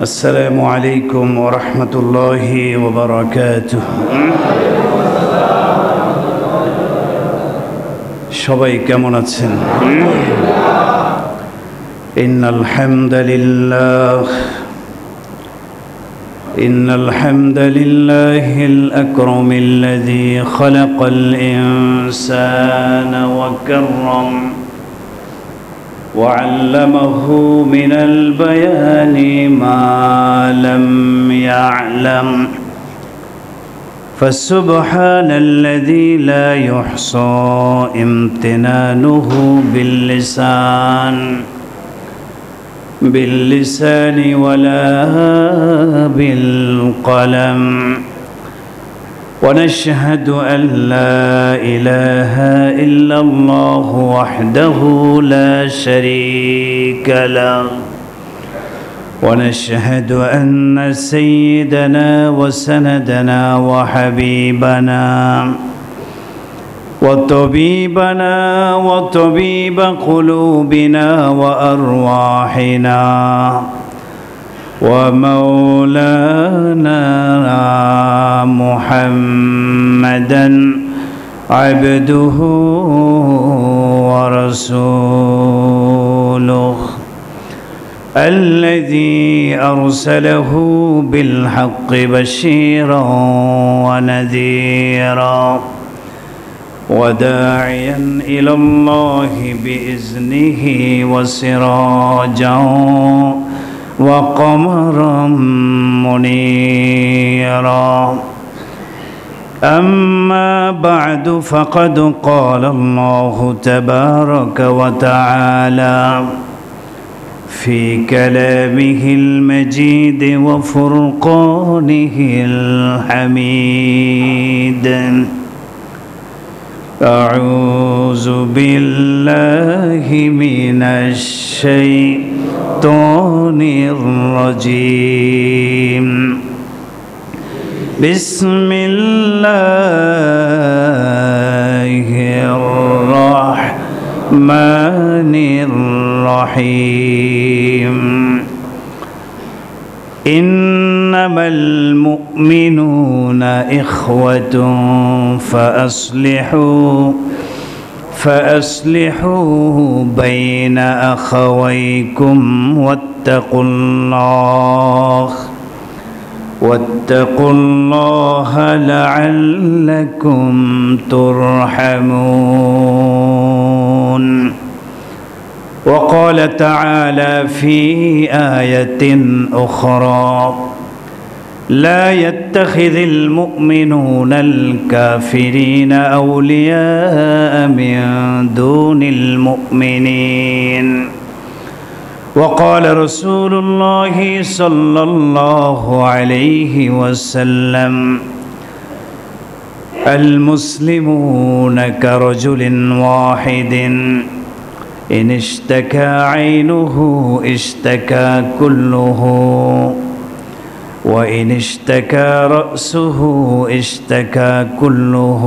السلام عليكم ورحمة الله وبركاته সবাই কেমন আছেন? إن الحمد لله الأكرم الذي خلق الإنسان وكرم وعلمه من البيان ما لم يعلم فسبحان الذي لا يحصى امتنانه باللسان ولا بالقلم ونشهد أن لا إله إلا الله وحده لا شريك له ونشهد أن سيدنا وسندنا وحبيبنا وطبيبنا وطبيب قلوبنا وأرواحنا ومولانا محمدا عبده ورسوله الذي أرسله بالحق بشيرا ونذيرا وداعيا إلى الله بإذنه وسراجا وقمرا منيرا أما بعد فقد قال الله تبارك وتعالى في كلامه المجيد وفرقانه الحميد أعوذ بالله من الشيطان الرجيم بسم الله الرحمن الرحيم إنما المؤمنون إخوة فأصلحوا بين أخويكم واتقوا الله لعلكم ترحمون وقال تعالى في آية أخرى لا يتخذ المؤمنون الكافرين أولياء من دون المؤمنين وقال رسول الله صلى الله عليه وسلم المسلمون كرجل واحد إن اشتكى عينه اشتكى كله وإن اشتكى رأسه اشتكى كله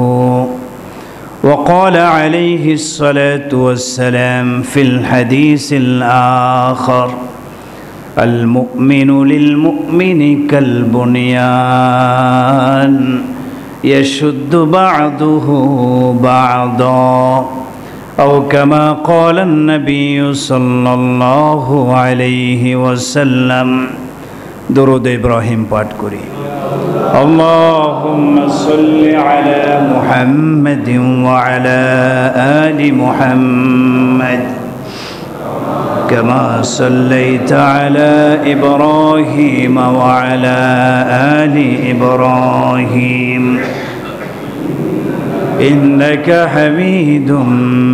وقال عليه الصلاة والسلام في الحديث الآخر المؤمن للمؤمن كالبنيان يشد بعضه بعضا أو كما قال النبي صلى الله عليه وسلم درود إبراهيم পাঠ করি اللهم صل على محمد وعلى آل محمد كما صليت على إبراهيم وعلى آل إبراهيم إنك حميد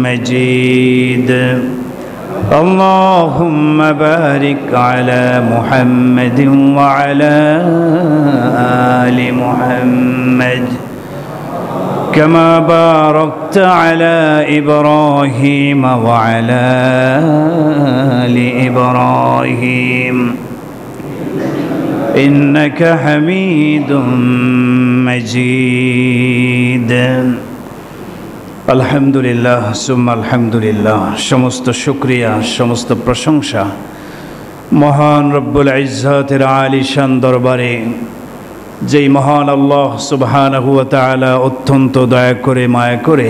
مجيد اللهم بارك على محمد وعلى آل محمد كما باركت على إبراهيم وعلى آل إبراهيم إنك حميد مجيد আলহামদুলিল্লাহ সুম্মা আলহামদুলিল্লাহ। সমস্ত শুকরিয়া, সমস্ত প্রশংসা মহান রব্বুল ইজ্জতের আলিশান দরবারে যেই মহান আল্লাহ সুবহানাহু ওয়া তাআলা অত্যন্ত দয়া করে মায়া করে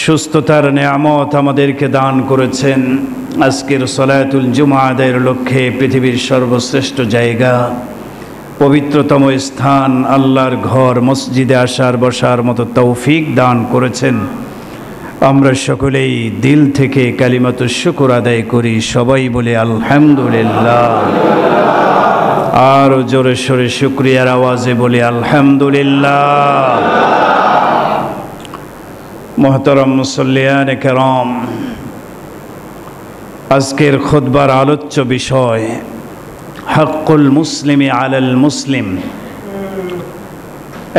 সুস্থতার নেয়ামত আমাদেরকে দান করেছেন, আজকের সলাতুল জুমা আদায়ের লক্ষ্যে পৃথিবীর সর্বশ্রেষ্ঠ জায়গা, পবিত্রতম স্থান, আল্লাহর ঘর মসজিদে আসার বসার মতো তৌফিক দান করেছেন। আমরা সকলেই দিল থেকে কালিমাতুশ শুকর আদায় করি, সবাই বলে আলহামদুলিল্লাহ। আরো জোরে সোরে শুকরিয়ার আওয়াজে বলি আলহামদুলিল্লাহ। মোহতারাম মুসল্লিয়ান কেরাম, আজকের খুতবার আলোচ্য বিষয় হক্কুল মুসলিমি আলাল মুসলিম।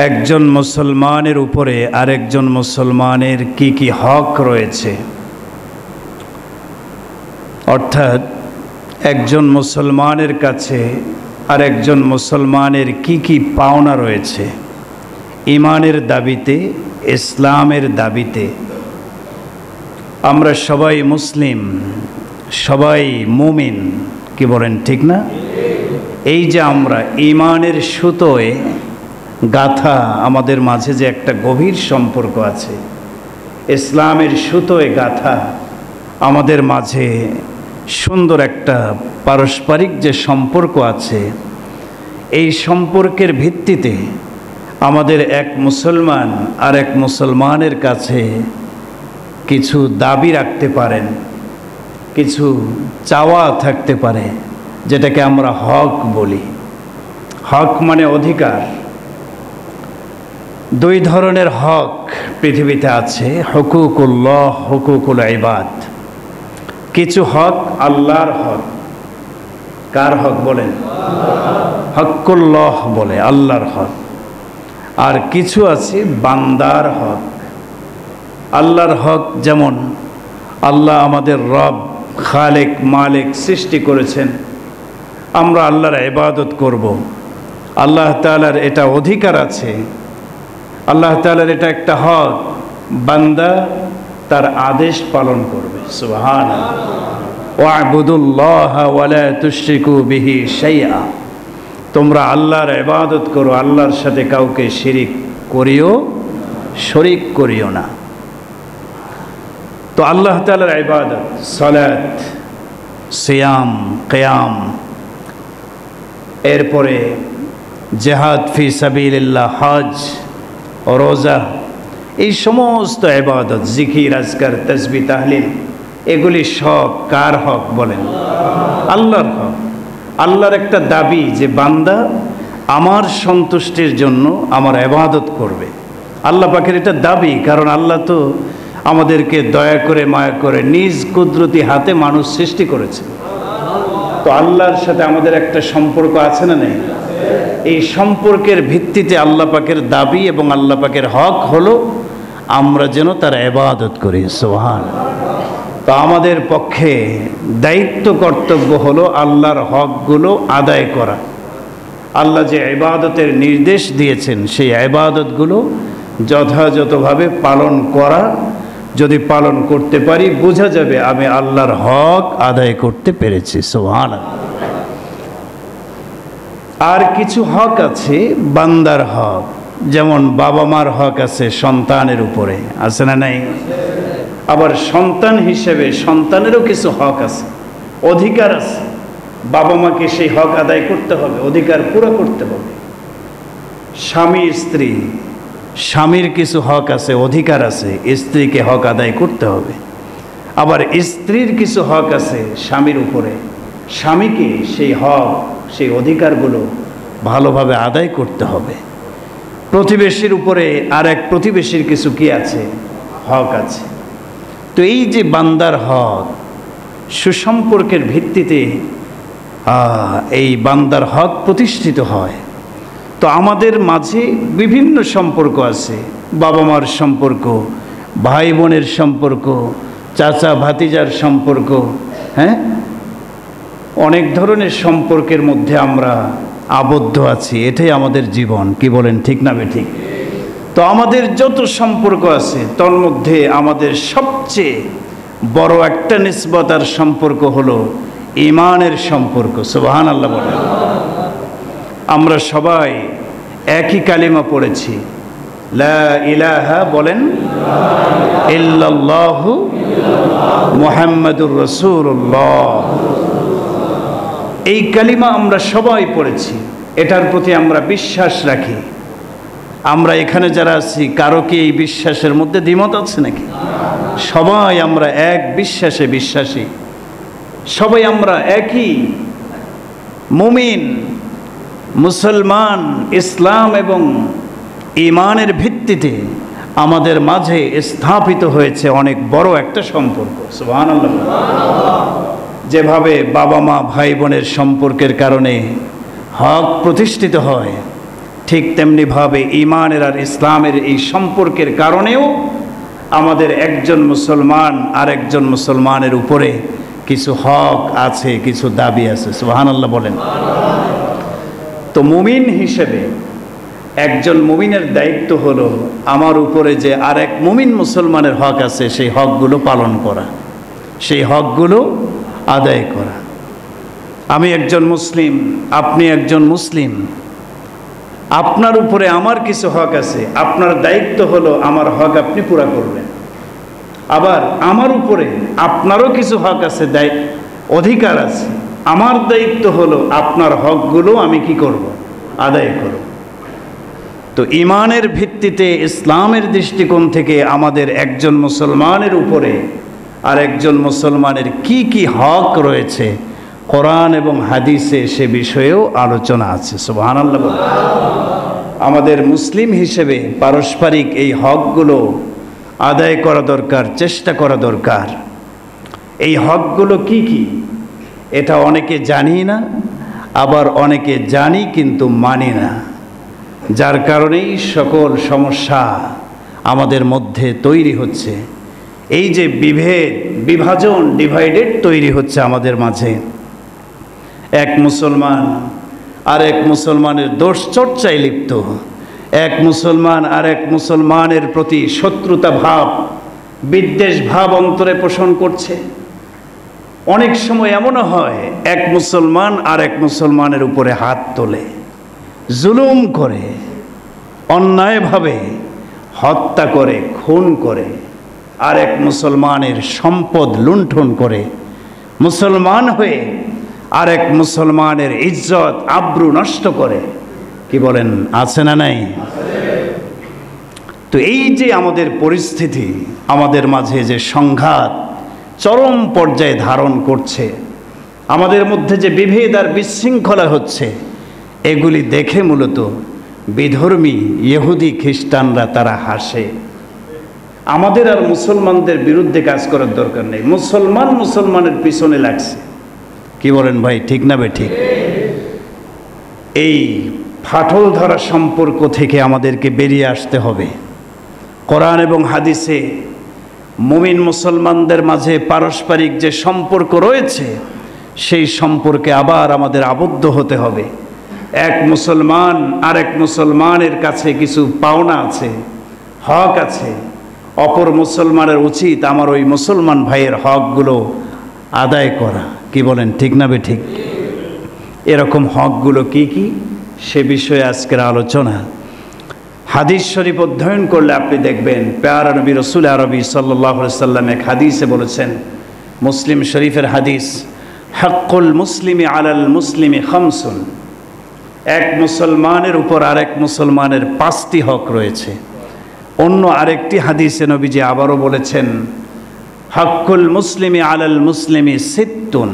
একজন মুসলমানের উপরে আরেকজন মুসলমানের কি কি হক রয়েছে, অর্থাৎ একজন মুসলমানের কাছে আরেকজন মুসলমানের কি কি পাওনা রয়েছে ঈমানের দাবিতে, ইসলামের দাবিতে। আমরা সবাই মুসলিম, সবাই মুমিন, কি বলেন ঠিক না? এই যে আমরা ঈমানের সুতোয় গাথা, আমাদের মাঝে যে একটা গভীর সম্পর্ক আছে, ইসলামের সুতোয় গাথা আমাদের মাঝে সুন্দর একটা পারস্পরিক যে সম্পর্ক আছে, এই সম্পর্কের ভিত্তিতে আমাদের এক মুসলমান আর এক মুসলমানের কাছে কিছু দাবি রাখতে পারেন, কিছু চাওয়া থাকতে পারে, যেটাকে আমরা হক বলি। হক মানে অধিকার। দুই ধরনের হক পৃথিবীতে আছে, হুকুকুল্লাহ, হুকুকুল ইবাদ। কিছু হক আল্লাহর হক। কার হক বলেন? হকুল্লাহ বলে, আল্লাহর হক। আর কিছু আছে বান্দার হক। আল্লাহর হক যেমন আল্লাহ আমাদের রব, খালেক, মালিক, সৃষ্টি করেছেন, আমরা আল্লাহর ইবাদত করব। আল্লাহ তাআলার এটা অধিকার আছে, আল্লাহ তাআলার এটা একটা হক, বান্দা তার আদেশ পালন করবে। সুবহানাল্লাহ। ওয়া'বুদুল্লাহা ওয়া লা তুশরিকু বিহি শাইআ। তোমরা আল্লাহর ইবাদত করো, আল্লাহর সাথে কাউকে শরীক করিও না। তো আল্লাহ তাআলার ইবাদত, সালাত, সিয়াম, কিয়াম, এরপরে জিহাদ ফি সাবিলিল্লাহ, হজ, রোজা, এই সমস্ত ইবাদত, জিকির, আজকার, তাসবিহ, তাহলিল, এগুলি সব কার হক বলেন? আল্লাহর হক। আল্লাহর একটা দাবি যে বান্দা আমার সন্তুষ্টির জন্য আমার ইবাদত করবে। আল্লাহ পাকের এটা দাবি, কারণ আল্লাহ তো আমাদেরকে দয়া করে মায়া করে নিজ কুদরতি হাতে মানুষ সৃষ্টি করেছে। তো আল্লাহর সাথে আমাদের একটা সম্পর্ক আছে না নেই? এই সম্পর্কের ভিত্তিতে আল্লাহ পাকের দাবি এবং আল্লাহ পাকের হক হলো আমরা যেন তার ইবাদত করি। সুবহানাল্লাহ। তো আমাদের পক্ষে দায়িত্ব, কর্তব্য হলো আল্লাহর হকগুলো আদায় করা। আল্লাহ যে ইবাদতের নির্দেশ দিয়েছেন সেই ইবাদতগুলো যথাযথভাবে পালন করা। যদি পালন করতে পারি, বোঝা যাবে আমি আল্লাহর হক আদায় করতে পেরেছি। সুবহানাল্লাহ। আর কিছু হক আছে বান্দার হক, যেমন বাবা মার হক আছে সন্তানের উপরে, আছে না নাই? আবার সন্তান হিসেবে সন্তানেরও কিছু হক আছে, অধিকার আছে। বাবা মাকে সেই হক আদায় করতে হবে, অধিকার পুরো করতে হবে। স্বামী স্ত্রী, স্বামীর কিছু হক আছে, অধিকার আছে, স্ত্রীকে হক আদায় করতে হবে। আবার স্ত্রীর কিছু হক আছে স্বামীর উপরে, স্বামীকে সেই হক, সেই অধিকারগুলো ভালোভাবে আদায় করতে হবে। প্রতিবেশীর উপরে আর এক প্রতিবেশীর কিছু কি আছে? হক আছে। তো এই যে বান্দার হক, সুসম্পর্কের ভিত্তিতে এই বান্দার হক প্রতিষ্ঠিত হয়। তো আমাদের মাঝে বিভিন্ন সম্পর্ক আছে, বাবা মার সম্পর্ক, ভাই বোনের সম্পর্ক, চাচা ভাতিজার সম্পর্ক, হ্যাঁ, অনেক ধরনের সম্পর্কের মধ্যে আমরা আবদ্ধ আছি। এটাই আমাদের জীবন, কি বলেন ঠিক না বেঠিক? তো আমাদের যত সম্পর্ক আছে তার মধ্যে আমাদের সবচেয়ে বড় একটা নিসবত আর সম্পর্ক হলো ঈমানের সম্পর্ক। সুবহানাল্লাহ বলেন। আমরা সবাই একই কালিমা পড়েছি, লা ইলাহা বলেন ইল্লাল্লাহু মুহাম্মাদুর রাসূলুল্লাহ। এই কালিমা আমরা সবাই পড়েছি, এটার প্রতি আমরা বিশ্বাস রাখি। আমরা এখানে যারা আছি কারো কি এই বিশ্বাসের মধ্যে দ্বিমত আছে নাকি? সবাই আমরা এক বিশ্বাসে বিশ্বাসী, সবাই আমরা একই মুমিন মুসলমান। ইসলাম এবং ঈমানের ভিত্তিতে আমাদের মাঝে স্থাপিত হয়েছে অনেক বড় একটা সম্পর্ক। সুবহানাল্লাহ। যেভাবে বাবা মা ভাই বোনের সম্পর্কের কারণে হক প্রতিষ্ঠিত হয়, ঠিক তেমনিভাবে ঈমানের আর ইসলামের এই সম্পর্কের কারণেও আমাদের একজন মুসলমান আর একজন মুসলমানের উপরে কিছু হক আছে, কিছু দাবি আছে। সুবহানাল্লাহ বলেন। তো মুমিন হিসেবে একজন মুমিনের দায়িত্ব হলো আমার উপরে যে আর এক মুমিন মুসলমানের হক আছে সেই হকগুলো পালন করা, সেই হকগুলো আদায় করা। আমি একজন মুসলিম, আপনি একজন মুসলিম, আপনার উপরে আমার কিছু হক আছে, আপনার দায়িত্ব হলো আমার হক আপনি পুরা করবেন। আবার আমার উপরে আপনারও কিছু হক আছে, অধিকার আছে, আমার দায়িত্ব হলো আপনার হকগুলো আমি কি করব? আদায় করব। তো ঈমানের ভিত্তিতে ইসলামের দৃষ্টিকোণ থেকে আমাদের একজন মুসলমানের উপরে আর একজন মুসলমানের কি কি হক রয়েছে কোরআন এবং হাদিসে সে বিষয়েও আলোচনা আছে। সুবহানাল্লাহ। আমাদের মুসলিম হিসেবে পারস্পরিক এই হকগুলো আদায় করা দরকার, চেষ্টা করা দরকার। এই হকগুলো কি কি এটা অনেকে জানি না, আবার অনেকে জানি কিন্তু মানি না, যার কারণেই সকল সমস্যা আমাদের মধ্যে তৈরি হচ্ছে। এই যে বিভাজন, ডিভাইডেড তৈরি হচ্ছে আমাদের মাঝে। এক মুসলমান আর এক মুসলমানের দোষ চর্চায় লিপ্ত, এক মুসলমান আর এক মুসলমানের প্রতি শত্রুতা ভাব, বিদ্বেষ ভাব অন্তরে পোষণ করছে। অনেক সময় এমনও হয় এক মুসলমান আর এক মুসলমানের উপরে হাত তোলে, জুলুম করে, অন্যায়ভাবে হত্যা করে, খুন করে, আর এক মুসলমানের সম্পদ লুণ্ঠন করে, মুসলমান হয়ে আর এক মুসলমানের ইজ্জত আব্রু নষ্ট করে। কি বলেন, আছে না নাই? তো এই যে আমাদের পরিস্থিতি, আমাদের মাঝে যে সংঘাত চরম পর্যায়ে ধারণ করছে, আমাদের মধ্যে যে বিভেদ আর বিশৃঙ্খলা হচ্ছে, এগুলি দেখে মূলত বিধর্মী ইহুদি খ্রিস্টানরা তারা হাসে। আমাদের আর মুসলমানদের বিরুদ্ধে কাজ করার দরকার নেই, মুসলমান মুসলমানের পিছনে লাগছে। কি বলেন ভাই, ঠিক না বে ঠিক? এই ফাটল ধরা সম্পর্ক থেকে আমাদেরকে বেরিয়ে আসতে হবে। কোরআন এবং হাদিসে মুমিন মুসলমানদের মাঝে পারস্পরিক যে সম্পর্ক রয়েছে সেই সম্পর্কে আবার আমাদের আবদ্ধ হতে হবে। এক মুসলমান আর এক মুসলমানের কাছে কিছু পাওনা আছে, হক আছে, অপর মুসলমানের উচিত আমার ওই মুসলমান ভাইয়ের হকগুলো আদায় করা। কি বলেন, ঠিক না বে ঠিক? এরকম হকগুলো কি কি সে বিষয়ে আজকের আলোচনা। হাদিস শরীফ অধ্যয়ন করলে আপনি দেখবেন প্যারা নবী রসুল আরবি সাল্লাল্লাহু আলাইহি ওয়াসাল্লাম এক হাদিসে বলেছেন, মুসলিম শরীফের হাদিস, হাক্কুল মুসলিমি আলাল মুসলিমি খামসুন। এক মুসলমানের উপর আরেক মুসলমানের 5টি হক রয়েছে। অন্য আরেকটি হাদিসে নবীজি আবারও বলেছেন, হাক্কুল মুসলিমি আলাল মুসলিমি সিত্তুন।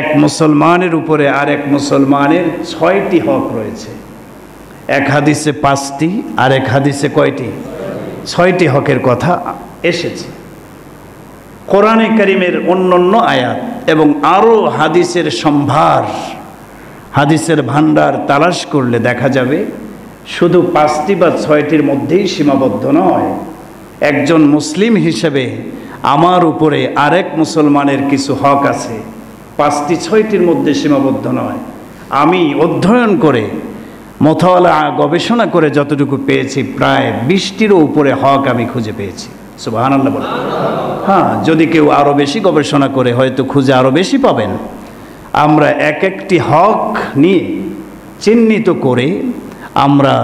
এক মুসলমানের উপরে আরেক মুসলমানের 6টি হক রয়েছে। এক হাদিসে 5টি, আর এক হাদিসে কয়টি? 6টি হকের কথা এসেছে। কোরআনে কারীমের অন্যান্য আয়াত এবং আরও হাদিসের সম্ভার, হাদিসের ভান্ডার তালাশ করলে দেখা যাবে শুধু 5টি বা 6টির মধ্যেই সীমাবদ্ধ নয়। একজন মুসলিম হিসেবে আমার উপরে আরেক মুসলমানের কিছু হক আছে, 5টি 6টির মধ্যে সীমাবদ্ধ নয়। আমি অধ্যয়ন করে, মোতালা গবেষণা করে যতটুকু পেয়েছি, প্রায় 20টিরও উপরে হক আমি খুঁজে পেয়েছি। সুবহানাল্লাহ বলেন। হ্যাঁ, যদি কেউ আরো বেশি গবেষণা করে হয়তো খুঁজে আরো বেশি পাবেন। আমরা এক একটি হক নিয়ে চিহ্নিত করে আমরা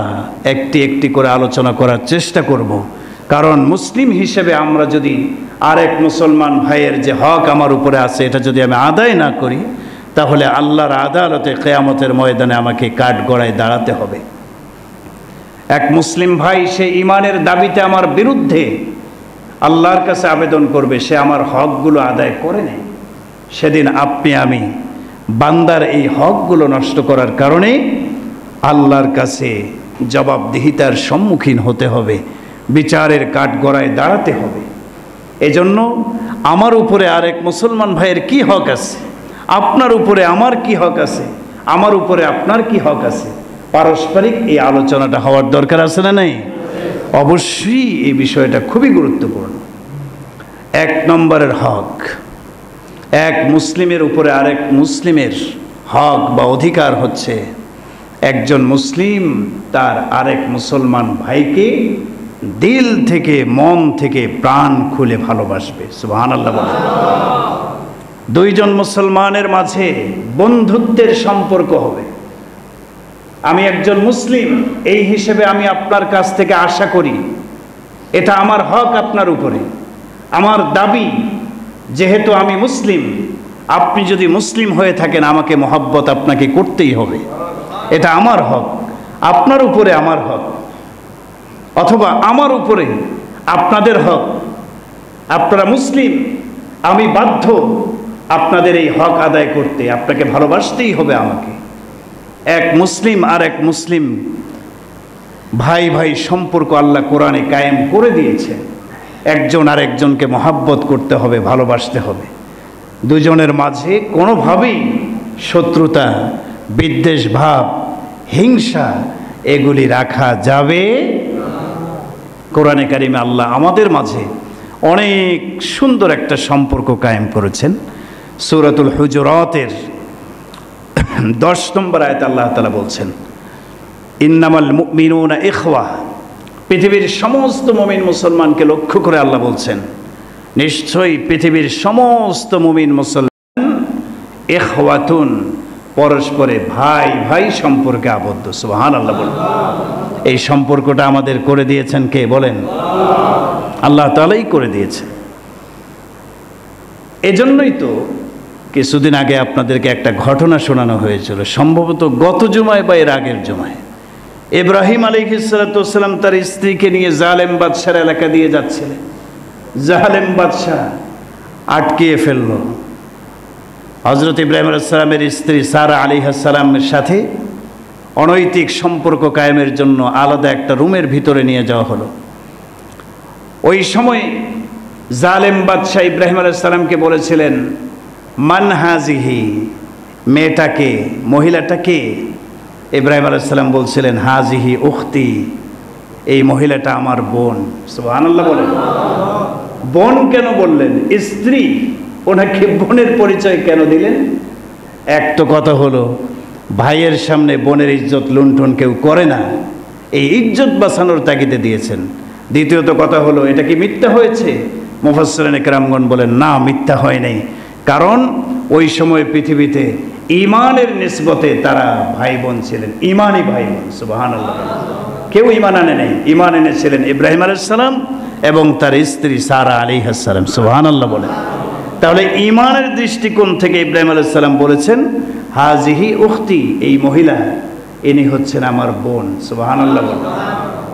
একটি একটি করে আলোচনা করার চেষ্টা করব। কারণ মুসলিম হিসেবে আমরা যদি আরেক মুসলমান ভাইয়ের যে হক আমার উপরে আছে এটা যদি আমি আদায় না করি, তাহলে আল্লাহর আদালতে কিয়ামতের ময়দানে আমাকে কাঠগড়ায় দাঁড়াতে হবে। এক মুসলিম ভাই সে ঈমানের দাবিতে আমার বিরুদ্ধে আল্লাহর কাছে আবেদন করবে, সে আমার হকগুলো আদায় করে নেয়। সেদিন আপনি আমি বান্দার এই হকগুলো নষ্ট করার কারণে আল্লাহর কাছে জবাবদিহিতার সম্মুখীন হতে হবে, বিচারের কাঠগড়ায় দাঁড়াতে হবে। এজন্য আমার উপরে আরেক মুসলমান ভাইয়ের কি হক আছে, আপনার উপরে আমার কি হক আছে, আমার উপরে আপনার কি হক আছে, পারস্পরিক এই আলোচনাটা হওয়ার দরকার আছে না নাই? অবশ্যই এই বিষয়টা খুবই গুরুত্বপূর্ণ। এক নম্বরের হক, এক মুসলিমের উপরে আরেক মুসলিমের হক বা অধিকার হচ্ছে একজন মুসলিম তার আরেক মুসলমান ভাইকে দিল থেকে, মন থেকে, প্রাণ খুলে ভালোবাসবে। সুবহানাল্লাহ বলেন। দুইজন মুসলমানের মাঝে বন্ধুত্বের সম্পর্ক হবে। আমি একজন মুসলিম এই হিসেবে আমি আপনার কাছ থেকে আশা করি, এটা আমার হক আপনার উপরে, আমার দাবি, যেহেতু আমি মুসলিম, আপনি যদি মুসলিম হয়ে থাকেন আমাকে মহব্বত আপনাকে করতেই হবে, এটা আমার হক, আপনার উপরে আমার হক, অথবা আমার উপরে আপনাদের হক। আপনারা মুসলিম, আমি বাধ্য আপনাদের এই হক আদায় করতে, আপনাকে ভালোবাসতেই হবে আমাকে। এক মুসলিম আর এক মুসলিম ভাই ভাই সম্পর্ক আল্লাহ কোরআনে কায়েম করে দিয়েছে। একজন আর একজনকে মহাব্বত করতে হবে, ভালোবাসতে হবে। দুজনের মাঝে কোনোভাবেই শত্রুতা, বিদ্বেষ ভাব, হিংসা এগুলি রাখা যাবে। কোরআনে কারিমে আল্লাহ আমাদের মাঝে অনেক সুন্দর একটা সম্পর্ক কায়েম করেছেন। সূরাতুল হুজুরাতের 10 নম্বর আয়াতে আল্লাহ তাআলা বলছেন, ইন্নামাল মুমিনুনা ইখওয়া। পৃথিবীর সমস্ত মুমিন মুসলমানকে লক্ষ্য করে আল্লাহ বলছেন, নিশ্চয়ই পৃথিবীর সমস্ত মুমিন মুসলমান ইখওয়াতুন, পরস্পরে ভাই ভাই সম্পর্কে আবদ্ধ। সুবহানাল্লাহ বলেন। এই সম্পর্কটা আমাদের করে দিয়েছেন কে বলেন? আল্লাহ তাআলাই করে দিয়েছেন। এজন্যই তো কিছুদিন আগে আপনাদেরকে একটা ঘটনা শোনানো হয়েছিল, সম্ভবত গত জুমায় বা এর আগের জুমায়। ইব্রাহিম আলাইহিস সালাতু ওয়াস সালাম তার স্ত্রীকে নিয়ে জালেম বাদশার এলাকা দিয়ে যাচ্ছিলেন। জালেম বাদশা আটকিয়ে ফেলল। হযরত ইব্রাহিম আলাইহিস সালামের স্ত্রী সারা আলাইহিস সালামের সাথে অনৈতিক সম্পর্ক কায়েমের জন্য আলাদা একটা রুমের ভিতরে নিয়ে যাওয়া হলো। ওই সময় জালেম বাদশা ইব্রাহিম আলাইহিস সালামকে বলেছিলেন, মান হাজিহি, মেয়েটাকে, মহিলাটাকে? ইব্রাহিম আলাইহিস সালাম বলছিলেন, হাজিহি উখতি, এই মহিলাটা আমার বোন। সুবহানাল্লাহ বলেন। বোন কেন বললেন? স্ত্রী, ওনাকে বোনের পরিচয় কেন দিলেন? এক তো কথা হলো ভাইয়ের সামনে বোনের ইজ্জত লুণ্ঠন কেউ করে না, এই ইজ্জত বাঁচানোর তাগিদে দিয়েছেন। দ্বিতীয়ত কথা হলো এটা কি মিথ্যা হয়েছে? মুফাসসিরিন কেরামগণ বলেন না, মিথ্যা হয় নাই। কারণ ওই সময় পৃথিবীতে ঈমানের নিসবতে তারা ভাই বোন ছিলেন, ঈমানি ভাই বোন। সুবহানাল্লাহ। কেউ ঈমান আনে নাই, ঈমান এনেছিলেন ইব্রাহিম আলাইহিস সালাম এবং তার স্ত্রী সারা আলাইহিস সালাম। সুবহানাল্লাহ বলেন। তাহলে ঈমানের দৃষ্টিকোণ থেকে ইব্রাহিম আলাইহিস সালাম বলেছেন, হাজিহি উখতি, এই মহিলা ইনি হচ্ছেন আমার বোন। সুবহানাল্লাহ বলেন।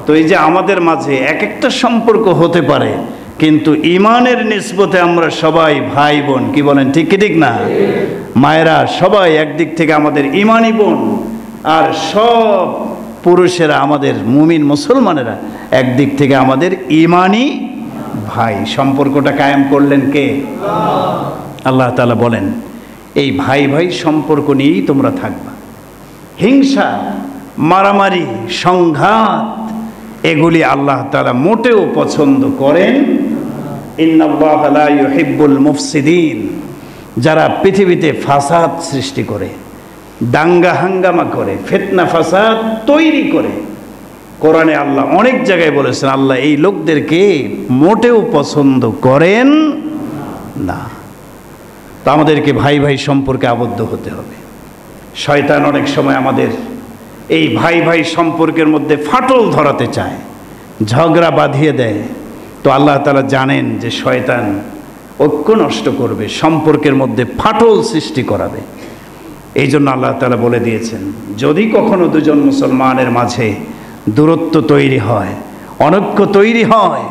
তো এই যে আমাদের মাঝে এক একটা সম্পর্ক হতে পারে, কিন্তু ঈমানের নিসবতে আমরা সবাই ভাই বোন। কি বলেন, ঠিক কি ঠিক না? মায়েরা সবাই একদিক থেকে আমাদের ঈমানি বোন, আর সব পুরুষেরা আমাদের মুমিন মুসলমানেরা একদিক থেকে আমাদের ঈমানি ভাই। সম্পর্কটা কায়েম করলেন কে? আল্লাহ তাআলা বলেন, এই ভাই ভাই সম্পর্ক নিয়েই তোমরা থাকবা। হিংসা, মারামারি, সংঘাত এগুলি আল্লাহ তাআলা মোটেও পছন্দ করেন। ইন্নাল্লাহা লা ইউহিব্বুল মুফসিদিন, যারা পৃথিবীতে ফাসাদ সৃষ্টি করে, দাঙ্গা হাঙ্গামা করে, ফিতনা ফাসাদ তৈরি করে, কোরআনে আল্লাহ অনেক জায়গায় বলেছেন আল্লাহ এই লোকদেরকে মোটেও পছন্দ করেন না। তা আমাদেরকে ভাই ভাই সম্পর্কে আবদ্ধ হতে হবে। শয়তান অনেক সময় আমাদের এই ভাই ভাই সম্পর্কের মধ্যে ফাটল ধরাতে চায়, ঝগড়া বাঁধিয়ে দেয়। তো আল্লাহ তাআলা জানেন যে শয়তান ঐক্য নষ্ট করবে, সম্পর্কের মধ্যে ফাটল সৃষ্টি করাবে। এই জন্য আল্লাহ তাআলা বলে দিয়েছেন যদি কখনো দুজন মুসলমানের মাঝে দূরত্ব তৈরি হয়, অনৈক্য তৈরি হয়,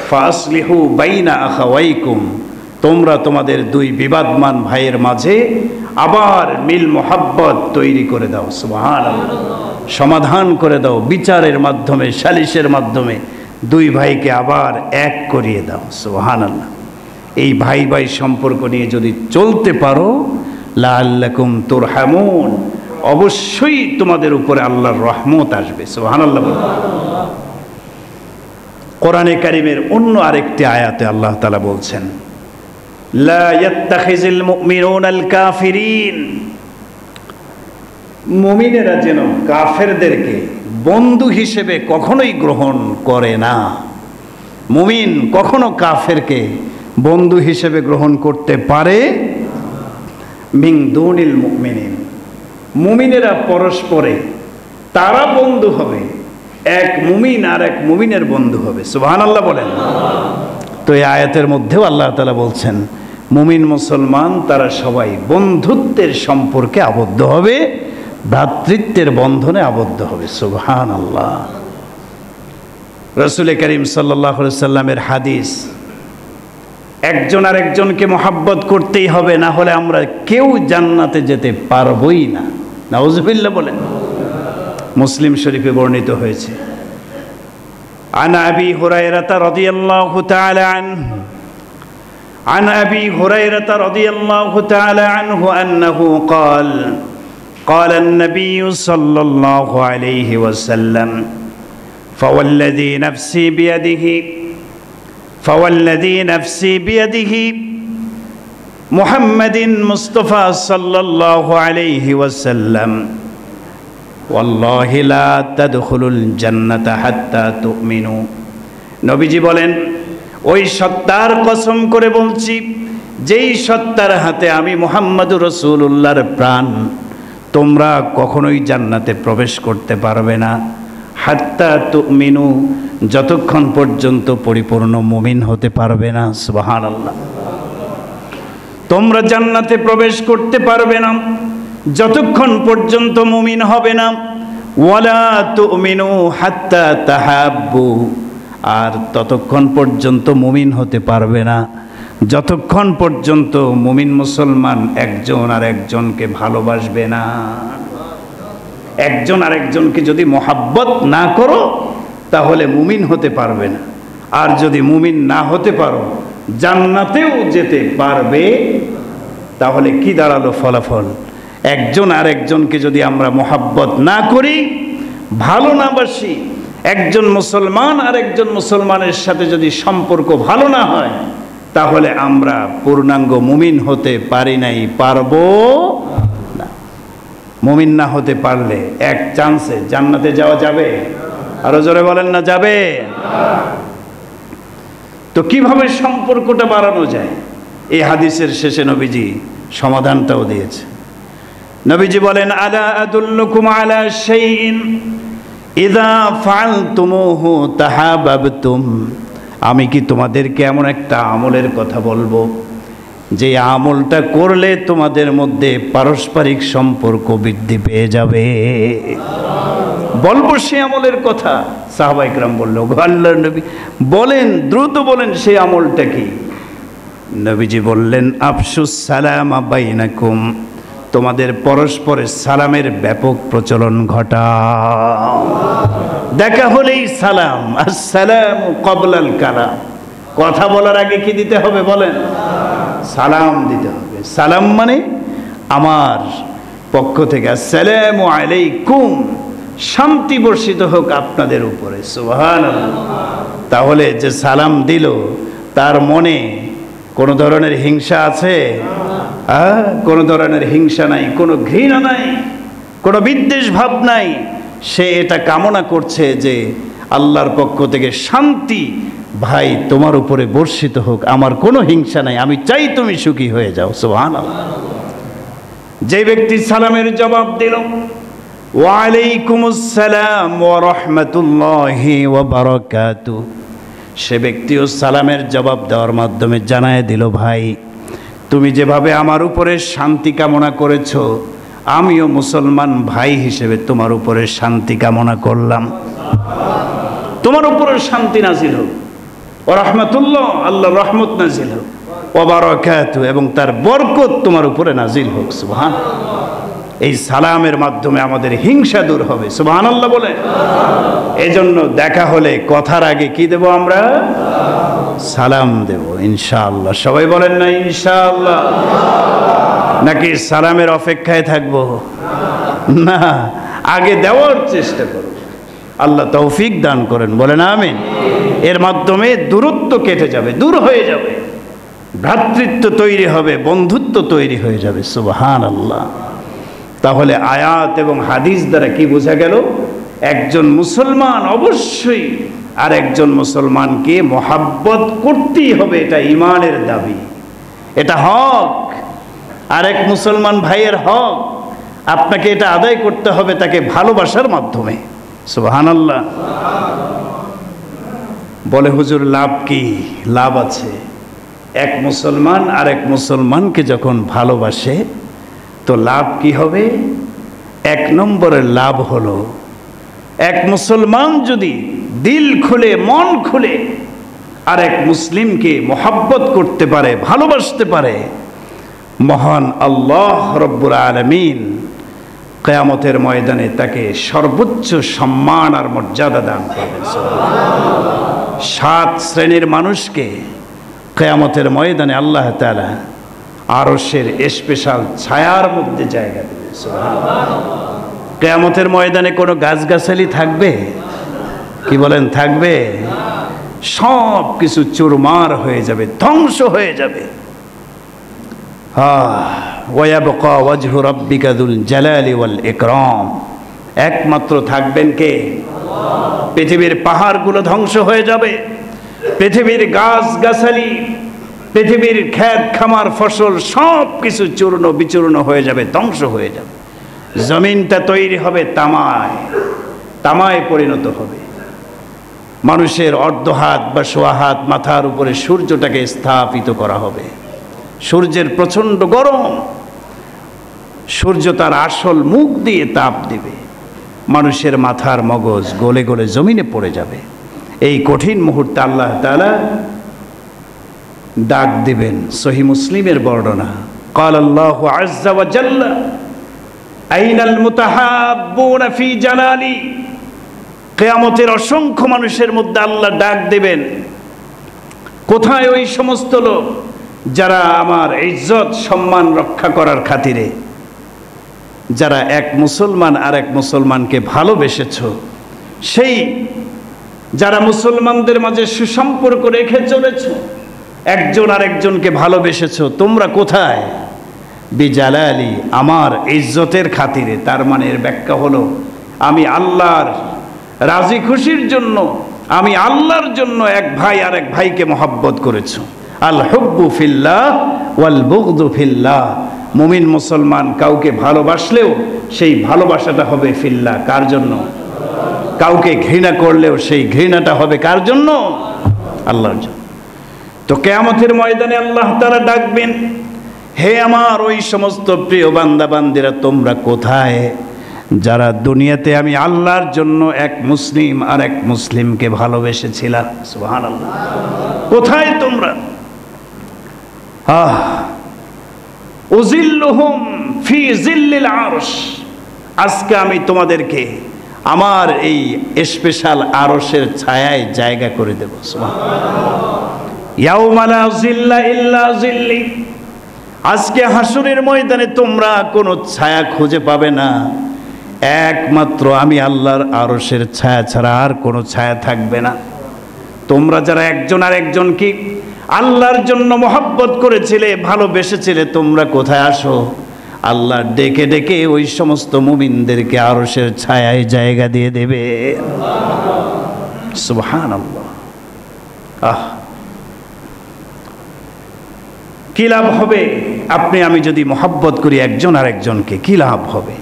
ফাসলিহু বাইনা আখাওয়াইকুম, তোমরা তোমাদের দুই বিবাদমান ভাইয়ের মাঝে আবার মিল মোহাব্বত তৈরি করে দাও। সুবহানাল্লাহ, সমাধান করে দাও, বিচারের মাধ্যমে, সালিশের মাধ্যমে দুই ভাইকে আবার এক করিয়ে দাও। সুবহানাল্লাহ। এই ভাই ভাই সম্পর্ক নিয়ে যদি চলতে পারো, লাআল্লাকুম তুরহামুন, অবশ্যই তোমাদের উপরে আল্লাহর রহমত আসবে। সুবহানাল্লাহ। কোরআনে কারীমের অন্য আরেকটি আয়াতে আল্লাহ তাআলা বলছেন লা ইয়াত্তাখিযুল মুমিনুনাল কাফিরিন, মুমিনেরা যেন কাফেরদেরকে বন্ধু হিসেবে কখনোই গ্রহণ করে না। মুমিন কখনো কাফেরকে বন্ধু হিসেবে গ্রহণ করতে পারে মিন দুনিল মুমিনিন, মুমিনেরা পরস্পরে তারা বন্ধু হবে, এক মুমিন আর এক মুমিনের বন্ধু হবে। সুবহানাল্লাহ বলেন। তো এই আয়াতের মধ্যেও আল্লাহ তাআলা বলছেন মুমিন মুসলমান তারা সবাই বন্ধুত্বের সম্পর্কে আবদ্ধ হবে, ভ্রাতৃত্বের বন্ধনে আবদ্ধ হবে। সুবহানাল্লাহ। রাসূল করিম সাল্লাল্লাহু আলাইহি সাল্লামের হাদিস, একজন আর একজনকে মহাব্বত করতেই হবে, না হলে আমরা কেউ জান্নাতে যেতে পারবই না। নাউজুবিল্লাহ বলেন। মুসলিম শরীফে বর্ণিত হয়েছে عن أبي هريرة رضي الله تعالى عنه عن أبي هريرة رضي الله تعالى عنه أنه قال قال النبي صلى الله عليه وسلم فوالذي نفسي بيده محمد مصطفى صلى الله عليه وسلم والله لا تدخلوا الجنة حتى تؤمنوا। নবীজি বলেন ওই সত্তার কসম করে বলছি যেই সত্তার হাতে আমি মুহাম্মদুর রাসূলুল্লাহর প্রাণ, তোমরা কখনোই জান্নাতে প্রবেশ করতে পারবে না হাত্তা তুমিনু, যতক্ষণ পর্যন্ত পরিপূর্ণ মুমিন হতে পারবে না। সুবহানাল্লাহ। তোমরা জান্নাতে প্রবেশ করতে পারবে না যতক্ষণ পর্যন্ত মুমিন হবে না। ওয়ালা তুমিনু হাত্তা তাহাব্বু, আর ততক্ষণ পর্যন্ত মুমিন হতে পারবে না যতক্ষণ পর্যন্ত মুমিন মুসলমান একজন আর একজনকে ভালোবাসবে না। একজন আর একজনকে যদি মহাব্বত না করো তাহলে মুমিন হতে পারবে না, আর যদি মুমিন না হতে পারো জান্নাতেও যেতে পারবে। তাহলে কি দাঁড়ালো ফলাফল? একজন আর একজনকে যদি আমরা মহাব্বত না করি, ভালো না বাসি, একজন মুসলমান আর একজন মুসলমানের সাথে যদি সম্পর্ক ভালো না হয়, তাহলে আমরা পূর্ণাঙ্গ মুমিন হতে পারি নাই, পারবো না। মুমিন না হতে পারলে এক চান্সে জান্নাতে যাওয়া যাবে? আরো জোরে বলেন না, যাবে? তো কিভাবে সম্পর্কটা বাড়ানো যায়? এই হাদিসের শেষে নবীজি সমাধানটাও দিয়েছে। নবীজি বলেন আলা আদুল্লুকুম আলা শাইইন ইযা ফাআলতুমুহু তাহাবাবতুম, আমি কি তোমাদেরকে এমন একটা আমলের কথা বলবো যে আমলটা করলে তোমাদের মধ্যে পারস্পরিক সম্পর্ক বৃদ্ধি পেয়ে যাবে? বলবো সে আমলের কথা। সাহাবায়ে কেরাম বলল, আল্লাহর নবী বলেন, দ্রুত বলেন সেই আমলটা কি? নবীজি বললেন আফশুস সালামা বাইনাকুম, তোমাদের পরস্পরের সালামের ব্যাপক প্রচলন ঘটাও। দেখা হলেই সালাম, আসসালামু ক্বাবলাল কালাম, কথা বলার আগে কি দিতে হবে বলেন? সালাম দিতে হবে। সালাম মানে আমার পক্ষ থেকে আসসালামু আলাইকুম, শান্তি বর্ষিত হোক আপনাদের উপরে। সুবহানাল্লাহ। তাহলে যে সালাম দিল তার মনে কোনো ধরনের হিংসা আছে? কোনো ধরনের হিংসা নাই, কোনো ঘৃণা নাই, কোনো বিদ্বেষ ভাব নাই। সে এটা কামনা করছে যে আল্লাহর পক্ষ থেকে শান্তি ভাই তোমার উপরে বর্ষিত হোক, আমার কোনো হিংসা নাই, আমি চাই তুমি সুখী হয়ে যাও। সুবহানাল্লাহ। যে ব্যক্তি সালামের জবাব দিল ওয়া আলাইকুমুস সালাম ওয়া রাহমাতুল্লাহি ওয়া বারাকাতুহু, সে ব্যক্তিও সালামের জবাব দেওয়ার মাধ্যমে জানায় দিল ভাই তুমি যেভাবে আমার উপরে শান্তি কামনা করেছো, আমিও মুসলমান ভাই হিসেবে তোমার উপরে শান্তি কামনা করলাম। তোমার উপরে শান্তি নাজিল হোক, ওয়া রাহমাতুল্লাহ, আল্লাহর রহমত নাজিল হোক, ওয়া বারাকাতুহু, এবং তার বরকত তোমার উপরে নাজিল হোক। সুবহানাল্লাহ। এই সালামের মাধ্যমে আমাদের হিংসা দূর হবে। সুবহানাল্লাহ বলে। এজন্য দেখা হলে কথার আগে কি দেব আমরা? সালাম দেব ইনশাআল্লাহ। সবাই বলেন না ইনশাআল্লাহ? নাকি সালামের অপেক্ষায় থাকবো? না, আগে দেওয়ার চেষ্টা করব। আল্লাহ তৌফিক দান করেন, বলেন আমিন। এর মাধ্যমে দূরত্ব কেটে যাবে, দূর হয়ে যাবে, ভ্রাতৃত্ব তৈরি হবে, বন্ধুত্ব তৈরি হয়ে যাবে। সুবহানাল্লাহ। তাহলে আয়াত এবং হাদিস দ্বারা কি বোঝা গেল? একজন মুসলমান অবশ্যই আর একজন মুসলমানকে মহাব্বত করতেই হবে, এটা ঈমানের দাবি, এটা হক। আরেক মুসলমান ভাইয়ের হক, আপনাকে এটা আদায় করতে হবে তাকে ভালোবাসার মাধ্যমে। সুবহানাল্লাহ। বলে হুজুর লাভ কি? লাভ আছে। এক মুসলমান আরেক মুসলমানকে যখন ভালোবাসে তো লাভ কি হবে? এক নম্বরের লাভ হলো, এক মুসলমান যদি দিল খুলে মন খুলে আরেক মুসলিমকে মহাব্বত করতে পারে, ভালোবাসতে পারে, মহান আল্লাহ রব্বুল আলামিন কিয়ামতের ময়দানে তাকে সর্বোচ্চ সম্মান আর মর্যাদা দান করবেন। 7 শ্রেণীর মানুষকে কিয়ামতের ময়দানে আল্লাহ তাআলা আরশের স্পেশাল ছায়ার মধ্যে জায়গা দেবে। কিয়ামতের ময়দানে কোনো গাছগাছালি থাকবে? কি বলেন, থাকবে? সব কিছু চুরমার হয়ে যাবে, ধ্বংস হয়ে যাবে। ওয়ায়াবকা ওয়াজহু রাব্বিকা যুল জালালি ওয়াল ইকরাম, একমাত্র থাকবেন কে? আল্লাহ। পৃথিবীর পাহাড়গুলো ধ্বংস হয়ে যাবে, পৃথিবীর গাছগাছালি, পৃথিবীর ক্ষেত খামার ফসল সব কিছু চূর্ণ বিচূর্ণ হয়ে যাবে, ধ্বংস হয়ে যাবে। জমিনটা তৈরি হবে তামায়, তামায় পরিণত হবে। মানুষের অর্ধ হাত বা সোয়া হাত মাথার উপরে সূর্যটাকে স্থাপিত করা হবে। সূর্যের প্রচণ্ড গরম, সূর্য তার আসল মুখ দিয়ে তাপ দিবে, মানুষের মাথার মগজ গলে গলে জমিনে পড়ে যাবে। এই কঠিন মুহূর্তে আল্লাহ তাআলা ডাক দিবেন। সহিহ মুসলিমের বর্ণনা, قال الله عز وجل أين المتحابون في جلالي, কিয়ামতের অসংখ্য মানুষের মধ্যে আল্লাহ ডাক দিবেন, কোথায় ওই সমস্ত লোক যারা আমার ইজ্জত সম্মান রক্ষা করার খাতিরে, যারা এক মুসলমান আর এক মুসলমানকে ভালোবেসেছ, সেই যারা মুসলমানদের মাঝে সুসম্পর্ক রেখে চলেছ, একজন আরেকজনকে ভালোবেসেছ, তোমরা কোথায়? বিজালালি, আমার ইজ্জতের খাতিরে। তার মানে এর ব্যাখ্যা হলো, আমি আল্লাহর রাজি খুশির জন্য, আমি আল্লাহর জন্য এক ভাই আর এক ভাইকে মহব্বত করেছ। আল হুব্বু ফিল্লাহ ওয়াল বুগদু ফিল্লাহ, মুমিন মুসলমান কাউকে ভালোবাসলেও সেই ভালোবাসাটা হবে ফিল্লাহ, কার জন্য? কাউকে ঘৃণা করলেও সেই ঘৃণাটা হবে কার জন্য? আল্লাহর জন্য। তো কিয়ামতের ময়দানে আল্লাহ তাআলা ডাকবেন, হে আমার ওই সমস্ত প্রিয় বান্দা বান্দিরা, তোমরা কোথায় যারা দুনিয়াতে আমি আল্লাহর জন্য এক মুসলিম আর এক মুসলিমকে ভালোবেসেছিলাম? সুবহানাল্লাহ। কোথায় তোমরা? উযিল্লুহুম ফি যিল্লিল আরশ, আজকে আমি তোমাদেরকে আমার এই স্পেশাল আরশের ছায়ায় জায়গা করে দেব। সুবহানাল্লাহ। ইয়াউমা লা যিল্লা ইল্লা যিল্লি, আজকে হাসরের ময়দানে তোমরা কোনো ছায়া খুঁজে পাবে না, একমাত্র আমি আল্লাহর আরশের ছায়া ছাড়া আর কোনো ছায়া থাকবে না। তোমরা যারা একজন আর একজনকে আল্লাহর জন্য মহব্বত করেছিলে, ভালোবেসেছিলে, তোমরা কোথায় আসো? আল্লাহ ডেকে ডেকে ওই সমস্ত মুমিনদেরকে আরশের ছায়ায় জায়গা দিয়ে দেবে। সুবহানাল্লাহ। কি লাভ হবে আপনি আমি যদি মহব্বত করি একজন আরেকজনকে, কি লাভ হবে?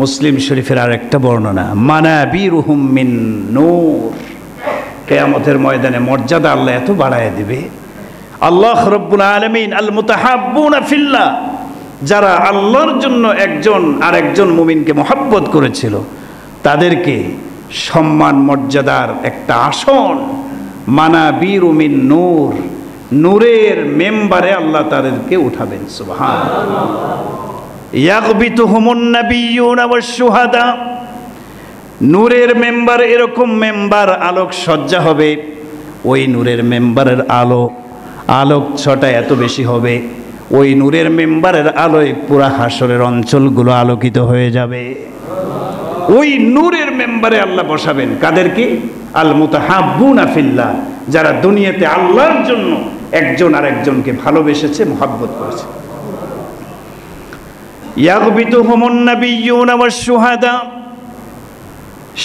মুসলিম শরীফের আর একটা বর্ণনা, মানাবিরুহুম মিন নূর, কিয়ামতের ময়দানে মর্যাদা আল্লাহ এত বাড়ায় দিবে। আল্লাহ রাব্বুল আলামিন আল মুতাহাব্বুনা ফিল্লাহ, যারা আল্লাহর জন্য একজন আরেকজন মুমিনকে মহব্বত করেছিল তাদেরকে সম্মান মর্যাদার একটা আসন, মানাবিরু মিন নূর, নূরের মেম্বারে আল্লাহ তাদেরকে উঠাবেন। সুবহানাল্লাহ। ইয়াগবিতুহুমুন নাবিয়্যুনা ওয়াশ শুহাদা, নূরের মেম্বার, এরকম মেম্বার আলোক সজ্জা হবে, ওই নূরের মেম্বারের আলোক ছটা এত বেশি হবে, ওই নূরের মেম্বারের আলোয় পুরা হাসরের অঞ্চলগুলো আলোকিত হয়ে যাবে। ওই নূরের মেম্বারে আল্লাহ বসাবেন কাদেরকে? আল মুতাহাব্বুনা ফিল্লাহ, যারা দুনিয়াতে আল্লাহর জন্য একজন আরেকজনকে ভালোবেসেছে, মহব্বত করেছে। ইয়াগবিতুহুমুন নাবিয়্যুনা ওয়াশ শুহাদা,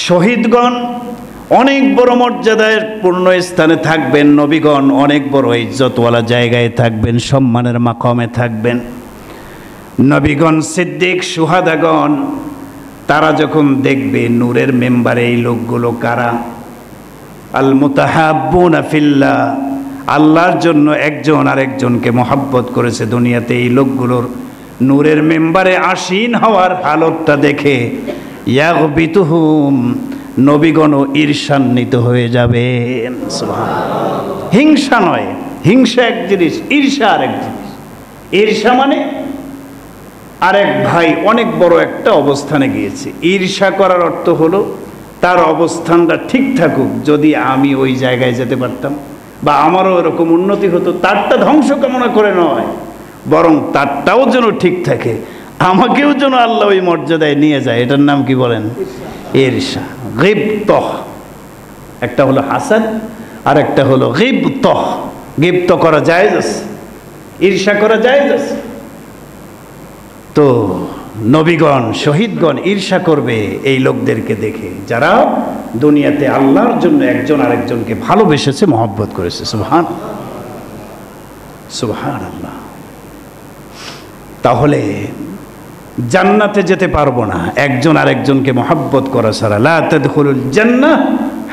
শহীদগণ অনেক বড় মর্যাদায় পূর্ণ স্থানে থাকবেন, নবীগণ অনেক বড় ইজ্জতওয়ালা জায়গায় থাকবেন, সম্মানের মাকামে থাকবেন। নবীগণ, সিদ্দিক, শুহাদাগণ তারা যখন দেখবে নূরের মেম্বারে এই লোকগুলো কারা, আল মুতাহাব্বুনা ফিল্লাহ, আল্লাহর জন্য একজন আরেকজনকে মহব্বত করেছে দুনিয়াতে, এই লোকগুলোর নূরের মেম্বারে আসীন হওয়ার হালতটা দেখে ইয়াগবিতুহুম, নবীগণ ঈর্ষান্বিত হয়ে যাবেন। সুবহানাল্লাহ। হিংসা নয়, হিংসা এক জিনিস, ঈর্ষা আরেক জিনিস। ঈর্ষা মানে আরেক ভাই অনেক বড় একটা অবস্থানে গিয়েছে, ঈর্ষা করার অর্থ হলো তার অবস্থানটা ঠিক থাকুক, যদি আমি ওই জায়গায় যেতে পারতাম বা আমারও এরকম উন্নতি হতো, তারটা ধ্বংস কামনা করে নয়, বরং তারটাও যেন ঠিক থাকে, আমাকেও যেন আল্লাহ ওই মর্যাদায় নিয়ে যায়, এটার নাম কি বলেন? ঈর্ষা। গিবতহ একটা হলো হাসাদ, আর একটা হলো গিবতহ। গিবত করা জায়েজ আছে, ঈর্ষা করা জায়েজ আছে। তো নবীগণ, শহীদগণ ঈর্ষা করবে এই লোকদেরকে দেখে যারা দুনিয়াতে আল্লাহর জন্য একজন আরেকজনকে ভালোবেসেছে, মহব্বত করেছে। সুবহানাল্লাহ। তাহলে জান্নাতে যেতে পারবো না একজন আরেকজনকে মহব্বত করা ছাড়া। লা তাদখুলুল জান্নাহ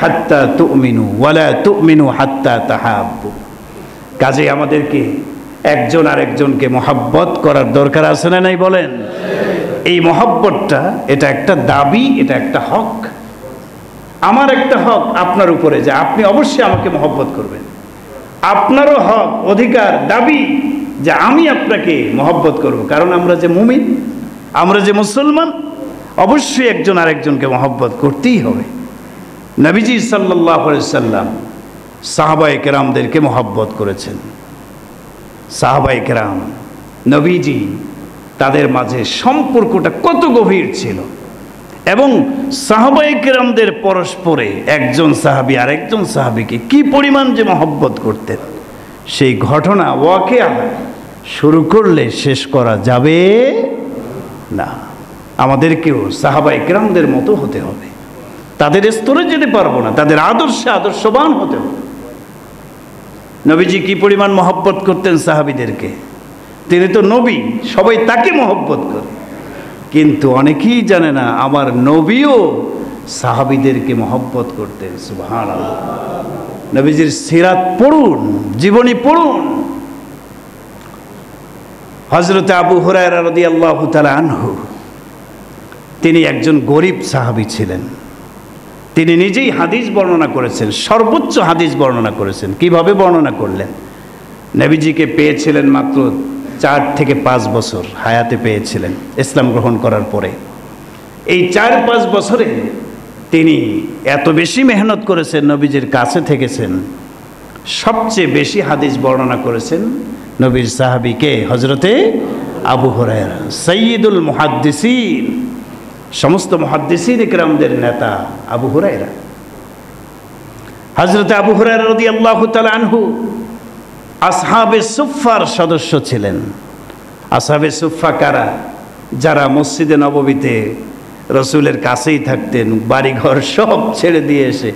হাত্তা তুমিনু ওয়ালা তুমিনু হাত্তা তাহাব্বু। কাজে আমাদেরকে একজন আরেকজনকে মহব্বত করার দরকার আছে না নাই বলেন? এই মহব্বতটা, এটা একটা দাবি, এটা একটা হক। আমার একটা হক আপনার উপরে যে আপনি অবশ্যই আমাকে মহব্বত করবেন। আপনারও হক, অধিকার, দাবি যে আমি আপনাকে মহব্বত করব, কারণ আমরা যে মুমিন, আমরা যে মুসলমান, অবশ্যই একজন আরেকজনকে মহব্বত করতেই হবে। নবীজি সাল্লাল্লাহু আলাইহি সাল্লাম সাহাবায়ে কেরামদেরকে মহব্বত করেছেন। সাহাবায়ে কেরাম, নবীজি, তাদের মাঝে সম্পর্কটা কত গভীর ছিল, এবং সাহাবায়ে কেরামদের পরস্পরে একজন সাহাবী আরেকজন সাহাবীকে কি পরিমাণ যে মহব্বত করতেন, সেই ঘটনা ওয়াকিয়া শুরু করলে শেষ করা যাবে না। আমাদেরকেও সাহাবায়ে কেরামদের মতো হতে হবে, তাদের স্তরে যেতে পারবো না, তাদের আদর্শে আদর্শবান হতে হবে। নবীজি কি পরিমাণ মহব্বত করতেন সাহাবীদেরকে, তিনি তো নবী, সবাই তাকে মহব্বত করে, কিন্তু অনেকেই জানে না আমার নবীও সাহাবীদেরকে মহব্বত করতেন। সুবহানাল্লাহ। নবীজির সিরাত পড়ুন, জীবনী পড়ুন। হযরত আবু হুরায়রা রাদিয়াল্লাহু তাআলা আনহু, তিনি একজন গরিব সাহাবী ছিলেন। তিনি নিজেই হাদিস বর্ণনা করেছেন, সর্বোচ্চ হাদিস বর্ণনা করেছেন। কিভাবে বর্ণনা করলেন? নবীজিকে পেয়েছিলেন মাত্র 4 থেকে 5 বছর হায়াতে পেয়েছিলেন ইসলাম গ্রহণ করার পরে। এই 4-5 বছরে তিনি এত বেশি মেহনত করেছেন, নবীজির কাছে থেকেছেন, সবচেয়ে বেশি হাদিস বর্ণনা করেছেন নবীর সাহাবীকে হযরতে আবু হুরায়রা, সাইয়্যিদুল মুহাদ্দিসিন, সমস্ত মুহাদ্দিসিন ইকরামদের নেতা আবু হুরায়রা। হযরতে আবু হুরায়রা রাদিয়াল্লাহু তাআলা আনহু আসহাবে সুফফার সদস্য ছিলেন। আসহাবে সুফফা কারা? যারা মসজিদে নববীতে রসুলের কাছেই থাকতেন, বাড়িঘর সব ছেড়ে দিয়ে এসে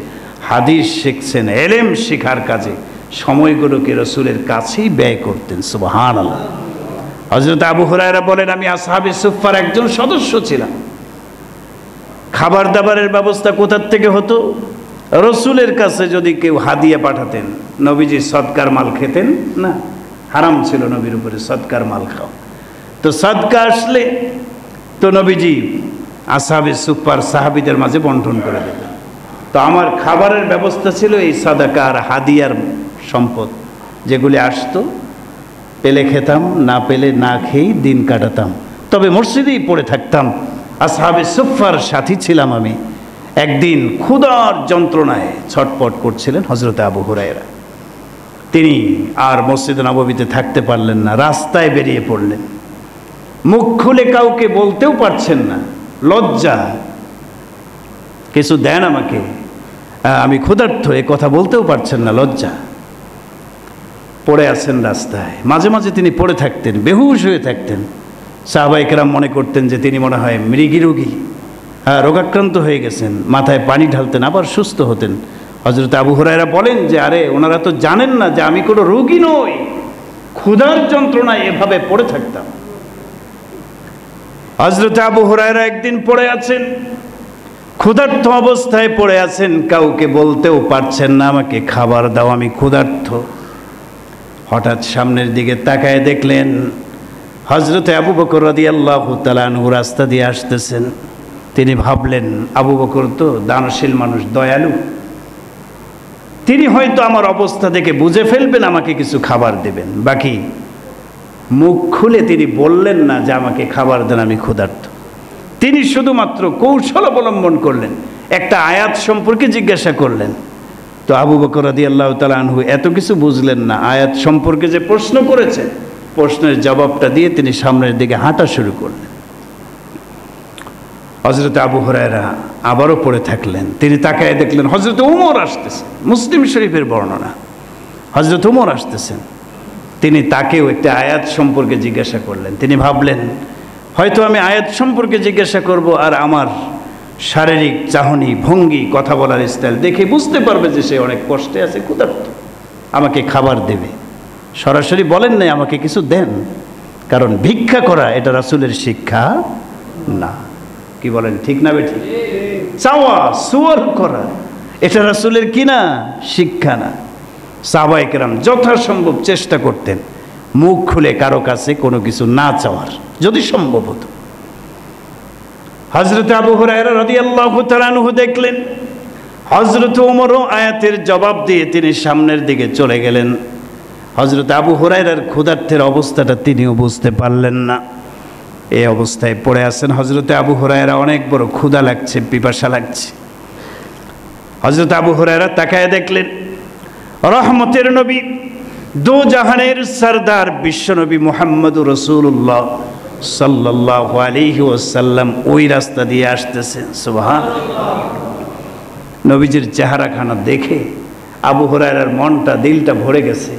হাদিস শিখছেন, এলেম শিখার কাজে সময়গুলোকে রসুলের কাছেই ব্যয় করতেন। সুবহানাল্লাহ। হযরত আবু হুরায়রা বলেন, আমি আসহাবে সুফফার একজন সদস্য ছিলাম। খাবার দাবারের ব্যবস্থা কোথার থেকে হতো? রসুলের কাছে যদি কেউ হাদিয়া পাঠাতেন, নবীজি সদকার মাল খেতেন না, হারাম ছিল নবীর উপরে সদকার মাল খাওয়া। তো সদকা আসলে তো নবীজি আসহাবে সুফফার সাহাবীদের মাঝে বন্টন করে দিতেন। তো আমার খাবারের ব্যবস্থা ছিল এই সাদাকা আর হাদিয়ার সম্পদ, যেগুলি আসতো পেলে খেতাম, না পেলে না খেয়েই দিন কাটাতাম। তবে মসজিদেই পড়ে থাকতাম, আসহাবে সুফফার সাথী ছিলাম আমি। একদিন ক্ষুধার যন্ত্রণায় ছটপট করছিলেন হযরত আবু হুরায়রা। তিনি আর মসজিদে নববীতে থাকতে পারলেন না, রাস্তায় বেরিয়ে পড়লেন। মুখ খুলে কাউকে বলতেও পারছেন না, লজ্জা, কিছু দেন আমাকে, আমি ক্ষুধার্ত, এ কথা বলতেও পারছেন না, লজ্জা। পড়ে আছেন রাস্তায়। মাঝে মাঝে তিনি পড়ে থাকতেন, বেহুশ হয়ে থাকতেন। সাহাবায়ে কেরাম মনে করতেন যে তিনি মনে হয় মৃগী রোগী, রোগাক্রান্ত হয়ে গেছেন। মাথায় পানি ঢালতেন, আবার সুস্থ হতেন। হযরত আবু হুরায়রা বলেন যে, আরে ওনারা তো জানেন না যে আমি কোনো রোগী নই, ক্ষুধার যন্ত্রণায় এভাবে পড়ে থাকতাম। হযরত আবু হুরায়রা একদিন পড়ে আছেন, ক্ষুধার্ত অবস্থায় পড়ে আছেন, কাউকে বলতেও পারছেন না আমাকে খাবার দাও, আমি ক্ষুধার্ত। হঠাৎ সামনের দিকে তাকায় দেখলেন হযরত আবু বকর রাদিয়াল্লাহু তাআলা আনহু রাস্তা দিয়ে আসতেছেন। তিনি ভাবলেন, আবু বকর তো দানশীল মানুষ, দয়ালু, তিনি হয়তো আমার অবস্থা দেখে বুঝে ফেলবেন, আমাকে কিছু খাবার দেবেন। বাকি মুখ খুলে তিনি বললেন না যে আমাকে খাবার দেন, আমি ক্ষুধার্ত। তিনি শুধুমাত্র কৌশল অবলম্বন করলেন, একটা আয়াত সম্পর্কে জিজ্ঞাসা করলেন। তো আবু বকর রাদিয়াল্লাহু তাআলা আনহু এত কিছু বুঝলেন না, আয়াত সম্পর্কে যে প্রশ্ন করেছেন, প্রশ্নের জবাবটা দিয়ে তিনি সামনের দিকে হাঁটা শুরু করলেন। হযরত আবু হুরায়রা আবারও পড়ে থাকলেন। তিনি তাকায় দেখলেন হযরত ওমর আসতেছেন, মুসলিম শরীফের বর্ণনা, হযরত ওমর আসতেছেন। তিনি তাকেও একটা আয়াত সম্পর্কে জিজ্ঞাসা করলেন। তিনি ভাবলেন, হয়তো আমি আয়াত সম্পর্কে জিজ্ঞাসা করব, আর আমার শারীরিক চাহনি, ভঙ্গি, কথা বলার স্টাইল দেখে বুঝতে পারবে যে সে অনেক কষ্টে আছে, ক্ষুধার্ত, আমাকে খাবার দেবে। সরাসরি বলেন নাই আমাকে কিছু দেন, কারণ ভিক্ষা করা এটা রাসূলের শিক্ষা না। কি বলেন, ঠিক না বেঠিক? চাওয়া, সুয়াল করা, এটা রাসূলের কি না, শিক্ষা না। সাহাবায়ে কেরাম যথাসম্ভব চেষ্টা করতেন মুখ খুলে কারো কাছে কোনো কিছু না চাওয়ার, যদি সম্ভব হতো। হযরত আবু হুরায়রা রাদিয়াল্লাহু তাআলা আনহু দেখলেন হযরত ওমরও আয়াতের জবাব দিয়ে তিনি সামনের দিকে চলে গেলেন। হযরত আবু হুরায়রার ক্ষুধার্তের অবস্থাটা তিনিও বুঝতে পারলেন না। এই অবস্থায় পড়ে আছেন হযরত আবু হুরায়রা, অনেক বড় ক্ষুধা লাগছে, পিপাসা লাগছে। হযরত আবু হুরায়রা তাকায় দেখলেন রহমতের নবী, দু জাহানের সরদার বিশ্বনবী মুহাম্মদুর রাসূলুল্লাহ সাল্লাল্লাহু আলাইহি ওয়াসাল্লাম ওই রাস্তা দিয়ে আসতেছেন। সুবহানাল্লাহ। নবীজির চেহারাখানা দেখে আবু হুরায়রার মনটা, দিলটা ভরে গেছে।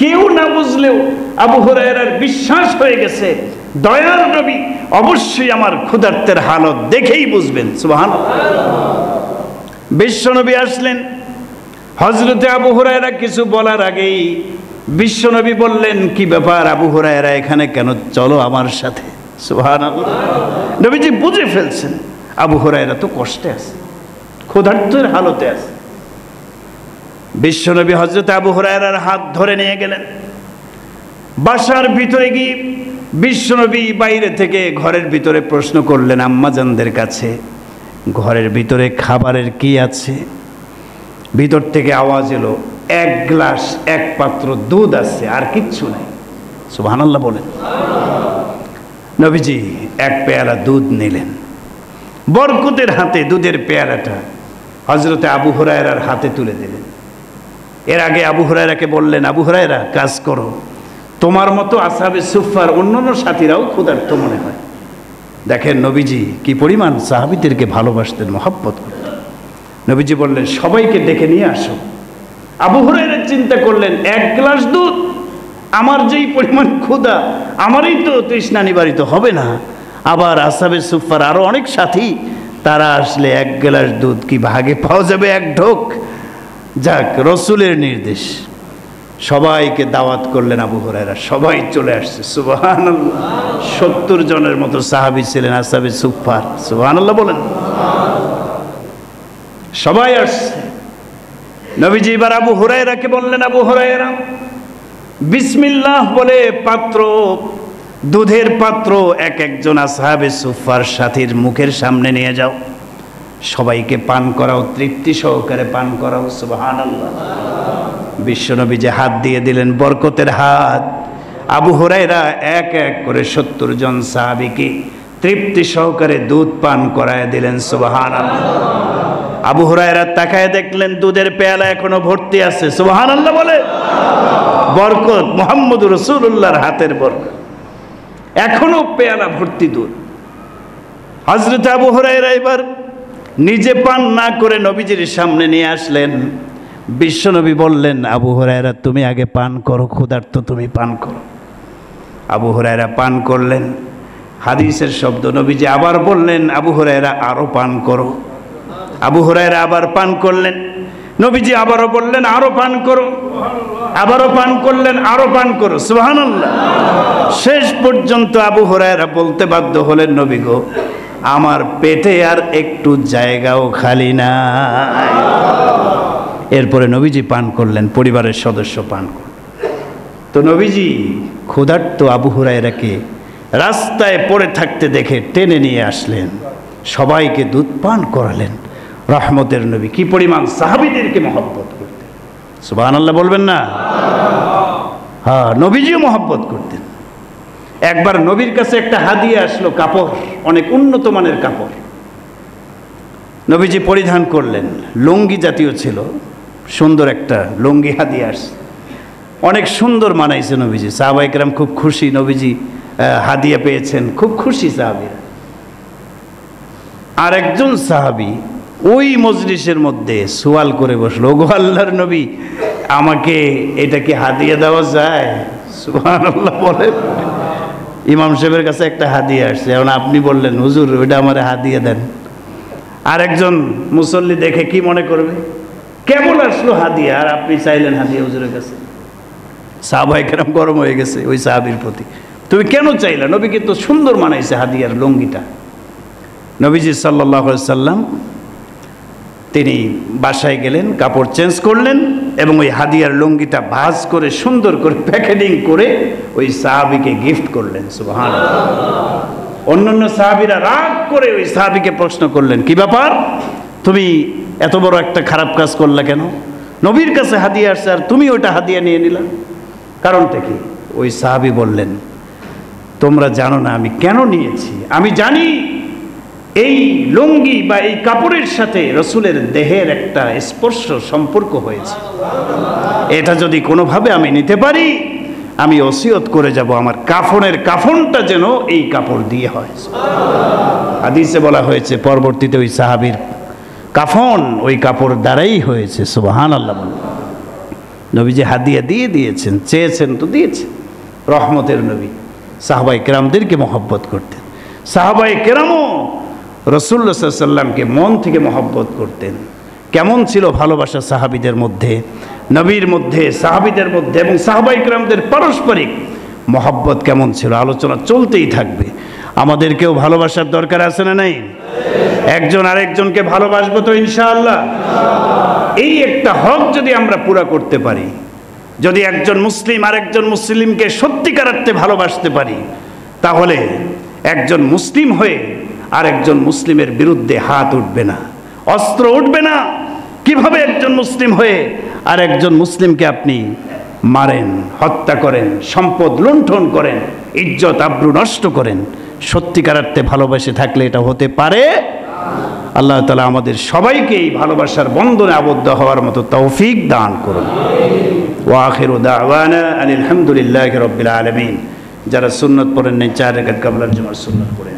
কেউ না বুঝলেও আবু হুরায়রার বিশ্বাস হয়ে গেছে, দয়ার নবী অবশ্যই আমার ক্ষুধার্তের হালত দেখেই বুঝবেন। সুবহানাল্লাহ। বিশ্বনবী আসলেন। হযরতে আবু হুরায়রা কিছু বলার আগেই বিশ্বনবী বললেন, কি ব্যাপার আবু হুরায়রা এখানে কেন, চলো আমার সাথে। সুবহানাল্লাহ। নবীজি বুঝে ফেলছেন আবু হুরায়রা তো কষ্টে আছে, ক্ষুধার্তের হালতে আছে। বিশ্বনবী হযরত আবু হুরায়রার হাত ধরে নিয়ে গেলেন বাসার ভিতরে গিয়ে। বিশ্বনবী বাইরে থেকে ঘরের ভিতরে প্রশ্ন করলেন আম্মাজানদের কাছে, ঘরের ভিতরে খাবারের কি আছে? ভিতর থেকে আওয়াজ এলো, এক গ্লাস, এক পাত্র দুধ আছে, আর কিচ্ছু নাই। সুবহানাল্লাহ বলেন। নবীজি এক পেয়ালা দুধ নিলেন, বরকতের হাতে দুধের পেয়ালাটা হযরতে আবু হুরায়রার হাতে তুলে দিলেন। এর আগে আবু হুরায়রাকে বললেন, আবু হুরায়রা কাজ করো, তোমার মতো আসহাবে সুফফার অন্যান্য সাথীরাও ক্ষুধার্ত মনে হয়। দেখেন নবীজি কি পরিমাণ সাহাবীদেরকে ভালোবাসতেন, মহব্বত করতেন। নবীজি বললেন, সবাইকে ডেকে নিয়ে আসো। আবু হুরায়রা চিন্তা করলেন, এক গ্লাস দুধ আমার যেই পরিমাণ ক্ষুধা, আমারই তো তৃষ্ণা নিবারিত হবে না। আবার আসহাবে সুফফার আরো অনেক সাথী, তারা আসলে এক গ্লাস দুধ কি ভাগে পাওয়া যাবে, এক ঢোক? যাক, রসুলের নির্দেশ, সবাইকে দাওয়াত করলেন আবু হুরায়রা, সবাই চলে আসছে। সুবহানাল্লাহ, 70 জনের মতো সাহাবী ছিলেন আসহাবে সুফফার। সুবহানাল্লাহ বলেন। সবাই আসছে। নবীজি এবার আবু হুরায়রাকে বললেন, আবু হুরায়রা, বিসমিল্লাহ বলে পাত্র, দুধের পাত্র এক একজন আসহাবে সুফফার সাথীর মুখের সামনে নিয়ে যাও, সবাইকে পান করাও, তৃপ্তি সহকারে পান করাও। সুবহানাল্লাহ। বিশ্বনবী যে হাত দিয়ে দিলেন, বরকতের হাত, আবু হুরায়রা এক এক করে 70 জন সাহাবীকে তৃপ্তি সহকারে দুধ পান করায় দিলেন। সুবহানাল্লাহ। আবু হুরায়রা তাকায় দেখলেন দুধের পেয়ালা এখনো ভর্তি আছে। সুবহানাল্লাহ বলে। বরকত, মুহাম্মদুর রাসূলুল্লাহর হাতের বরকত, এখনো পেয়ালা ভর্তি দুধ। হযরত আবু হুরায়রা এবার নিজে পান না করে নবীজির সামনে নিয়ে আসলেন। বিশ্বনবী বললেন, আবু হুরায়রা তুমি আগে পান করো, ক্ষুধার্ত তুমি পান করো। আবু হুরায়রা পান করলেন। হাদিসের শব্দ, নবীজি আবার বললেন, আবু হুরায়রা আরো পান করো। আবু হুরায়রা আবার পান করলেন। নবীজি আবারও বললেন, আরো পান করো। আবারও পান করলেন, আরো পান করো। সুবহানাল্লাহ। শেষ পর্যন্ত আবু হুরায়রা বলতে বাধ্য হলেন, নবী গো, আমার পেটে আর একটু জায়গাও খালি নাই। এরপরে নবীজি পান করলেন, পরিবারের সদস্য পান করলেন। তো নবীজি ক্ষুধার্ত আবু হুরায়রাকে রাস্তায় পড়ে থাকতে দেখে টেনে নিয়ে আসলেন, সবাইকে দুধ পান করালেন। রহমতের নবী কি পরিমাণ সাহাবীদেরকে মহব্বত করতেন। সুবহানাল্লাহ বলবেন না? হ্যাঁ, নবীজিও মহব্বত করতেন। একবার নবীর কাছে একটা হাদিয়া আসলো, কাপড়, অনেক উন্নত মানের কাপড়। নবীজি পরিধান করলেন, লুঙ্গি জাতীয় ছিল, সুন্দর একটা লুঙ্গি হাদিয়া আসছে, অনেক সুন্দর মানাইছে নবীজি। সাহাবায়ে কেরাম খুব খুশি, নবীজি হাদিয়া পেয়েছেন, খুব খুশি সাহাবীরা। আর একজন সাহাবী ওই মজলিসের মধ্যে সুয়াল করে বসলো, ওগো আল্লাহর নবী, আমাকে এটা কি হাদিয়া দেওয়া যায়? সুবহানাল্লাহ বলেন। ইমাম সাহেবের কাছে একটা হাদিয়া আসছে, এখন আপনি বললেন, হুজুর ওইটা আমার হাদিয়া দেন। আর একজন মুসল্লি দেখে কি মনে করবে, কেমন আসলো হাদিয়া, আর আপনি চাইলেন হাদিয়া হুজুরের কাছে? সাহাবায়ে কেরাম গরম হয়ে গেছে ওই সাহাবীর প্রতি, তুমি কেন চাইলা? নবী কিন্তু সুন্দর মানাইছে হাদিয়ার লুঙ্গিটা। নবীজি সাল্লাল্লাহু আলাইহি সাল্লাম তিনি বাসায় গেলেন, কাপড় চেঞ্জ করলেন এবং ওই হাদিয়ার লুঙ্গিটা ভাঁজ করে সুন্দর করে প্যাকেটিং করে ওই সাহাবীকে গিফট করলেন। সুবহানাল্লাহ। অন্যান্য সাহাবীরা রাগ করে ওই সাহাবীকে প্রশ্ন করলেন, কি ব্যাপার, তুমি এত বড় একটা খারাপ কাজ করলা কেন? নবীর কাছে হাদিয়া আসছে আর তুমি ওইটা হাদিয়া নিয়ে নিলা, কারণটা কি? ওই সাহাবী বললেন, তোমরা জানো না আমি কেন নিয়েছি। আমি জানি এই লুঙ্গি বা এই কাপড়ের সাথে রসুলের দেহের একটা স্পর্শ সম্পর্ক হয়েছে। এটা যদি কোনোভাবে আমি নিতে পারি, আমি ওসিয়ত করে যাব আমার কাফনের কাফনটা যেন এই কাপড় দিয়ে হয়। হাদিসে বলা হয়েছে পরবর্তীতে ওই সাহাবীর কাফন ওই কাপড় দ্বারাই হয়েছে। সুবহানাল্লাহ। নবীজি হাদিয়া দিয়ে দিয়েছেন, চেয়েছেন তো দিয়েছেন। রহমতের নবী সাহাবায়ে কেরামদেরকে মহব্বত করতেন। সাহাবায়ে কেরামও রাসূলুল্লাহ সাল্লাল্লাহু আলাইহি ওয়াসাল্লামকে মন থেকে মহব্বত করতেন। কেমন ছিল ভালোবাসা সাহাবীদের মধ্যে, নবীর মধ্যে, সাহাবীদের মধ্যে এবং সাহাবায়ে কেরামদের পারস্পরিক মহব্বত কেমন ছিল, আলোচনা চলতেই থাকবে। আমাদেরকেও ভালোবাসার দরকার আছে না নাই? একজন আরেকজনকে ভালোবাসবো তো ইনশাআল্লাহ। এই একটা হক যদি আমরা পুরা করতে পারি, যদি একজন মুসলিম আরেকজন মুসলিমকে সত্যিকার অর্থে ভালোবাসতে পারি, তাহলে একজন মুসলিম হয়ে আরেকজন মুসলিমের বিরুদ্ধে হাত উঠবে না, অস্ত্র উঠবে না। কিভাবে একজন মুসলিম হয়ে আর একজন মুসলিমকে আপনি মারেন, হত্যা করেন, সম্পদ লুণ্ঠন করেন, ইজ্জত আবরু নষ্ট করেন? সত্যিকার অর্থে ভালোবাসে থাকলে এটা হতে পারে। আল্লাহ তাআলা আমাদের সবাইকে এই ভালোবাসার বন্ধনে আবদ্ধ হওয়ার মতো তৌফিক দান করুন। ওয়া আখিরু দাওয়ানা আলহামদুলিল্লাহি রাব্বিল আলামিন। যারা সুন্নত পড়েন নাই 4 রাকাত কাবলার জুমার সুন্নত পড়েন।